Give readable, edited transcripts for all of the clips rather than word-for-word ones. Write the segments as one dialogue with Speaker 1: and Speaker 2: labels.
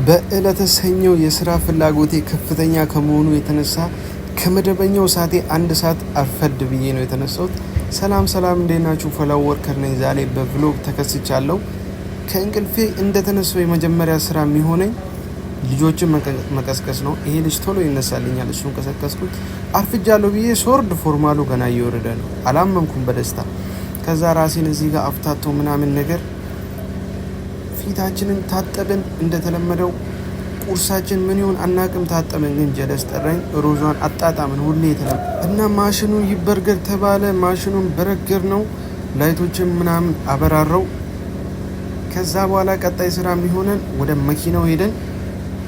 Speaker 1: በእለተ ሰኞ የስራ ፍላጎቴ ከፍተኛ ከመሆኑ የተነሳ ከመደበኛው ሰዓቴ 1 ሰዓት አርፈድ ብዬ ነው የተነሳሁት። ሰላም እንዴት ናችሁ? ፎሎው ወርከር ነኝ። ዛሬ በቭሎግ ተከስቻለሁ። ከእንቅልፌ እንደተነሳው የመጀመሪያ ስራ የሚሆነኝ ልጆችን መቀስቀስ ነው። ይሄ ልጅ ቶሎ ይነሳልኛል፣ እሱን ቀሰቀስኩት። አርፍጃለሁ ብዬ ሶርድ ፎርማሉ ገና እየወረደ ነው። አላመንኩም በደስታ። ከዛ ራሴን እዚህ ጋር አፍታቶ ምናምን ነገር ፊታችንን ታጠብን። እንደተለመደው ቁርሳችን ምን ይሁን አናቅም፣ ታጠብን። ግን ጀለስ ጠራኝ፣ ሮዟን አጣጣምን። ሁሌ እና ማሽኑ ይበርገር ተባለ። ማሽኑን በረገር ነው፣ ላይቶችን ምናምን አበራረው። ከዛ በኋላ ቀጣይ ስራ የሚሆነን ወደ መኪናው ሄደን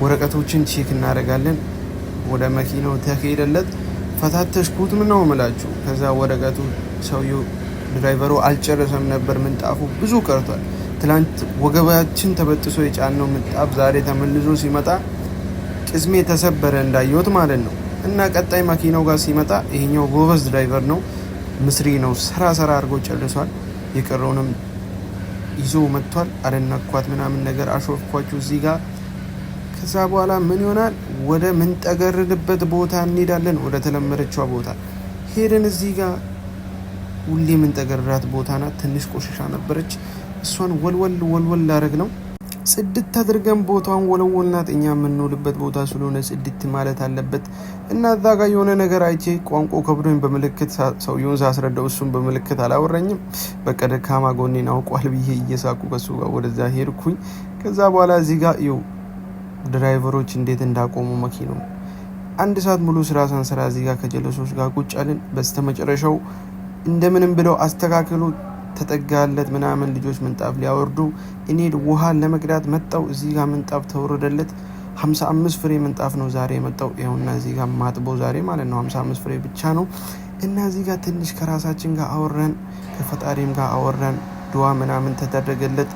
Speaker 1: ወረቀቶችን ቼክ እናደርጋለን። ወደ መኪናው ተሄደለት ፈታተሽኩት ነው የምላችሁ። ከዛ ወረቀቱ ሰውየው ድራይቨሩ አልጨረሰም ነበር፣ ምንጣፉ ብዙ ቀርቷል። ትላንት ወገባችን ተበጥሶ የጫነው ምንጣፍ ዛሬ ተመልሶ ሲመጣ ቅስሜ ተሰበረ እንዳየሁት ማለት ነው። እና ቀጣይ መኪናው ጋር ሲመጣ ይሄኛው ጎበዝ ድራይቨር ነው፣ ምስሪ ነው፣ ሰራ አድርጎ ጨርሷል። የቀረውንም ይዞ መጥቷል። አደነኳት ምናምን ነገር አሾፍኳችሁ እዚህ ጋር። ከዛ በኋላ ምን ይሆናል? ወደ ምንጠገርልበት ቦታ እንሄዳለን። ወደ ተለመደችው ቦታ ሄደን እዚህ ጋር ሁሌ ምንጠገርራት ቦታ ናት። ትንሽ ቆሻሻ ነበረች፣ እሷን ወልወል ላረግ ነው። ጽድት አድርገን ቦታውን ወለወልናት። እኛ የምንውልበት ቦታ ስለሆነ ጽድት ማለት አለበት። እና እዛ ጋር የሆነ ነገር አይቼ ቋንቋ ከብዶኝ በምልክት ሰውየውን ሳስረዳው እሱን በምልክት አላወራኝም። በቃ ደካማ ጎኔን አውቋል ብዬ እየሳቁ ከሱ ጋር ወደዛ ሄድኩኝ። ከዛ በኋላ እዚህ ጋር ይኸው ድራይቨሮች እንዴት እንዳቆሙ መኪናው 1 ሰዓት ሙሉ ስራ ሳንሰራ እዚህ ጋር ከጀለሶች ጋር ቁጭ አልን። በስተመጨረሻው እንደምንም ብለው አስተካክሉ ተጠጋለት ምናምን። ልጆች ምንጣፍ ሊያወርዱ እኔ ውሃ ለመቅዳት መጣው። እዚህ ጋር ምንጣፍ ተወረደለት። 55 ፍሬ ምንጣፍ ነው ዛሬ የመጣው። ይኸውና እዚህ ጋር ማጥቦ ዛሬ ማለት ነው 55 ፍሬ ብቻ ነው። እና እዚህ ጋር ትንሽ ከራሳችን ጋር አወራን፣ ከፈጣሪም ጋር አወራን። ዱዓ ምናምን ተደረገለት፣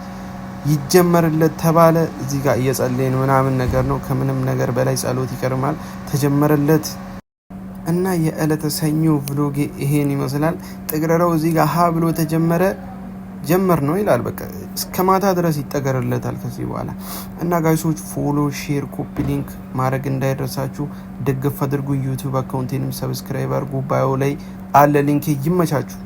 Speaker 1: ይጀመርለት ተባለ። እዚህ ጋር እየጸለይን ምናምን ነገር ነው። ከምንም ነገር በላይ ጸሎት ይቀርማል። ተጀመረለት። እና የእለተ ሰኞ ቭሎግ ይሄን ይመስላል። ጥግረራው እዚህ ጋር ሀ ብሎ ተጀመረ። ጀመር ነው ይላል። በቃ እስከ ማታ ድረስ ይጠገርለታል ከዚህ በኋላ። እና ጋይሶች ፎሎ፣ ሼር፣ ኮፒ ሊንክ ማድረግ እንዳይረሳችሁ። ደግፍ አድርጉ። ዩቲዩብ አካውንቴንም ሰብስክራይብ አድርጉ። ባዮ ላይ አለ ሊንክ። ይመቻችሁ።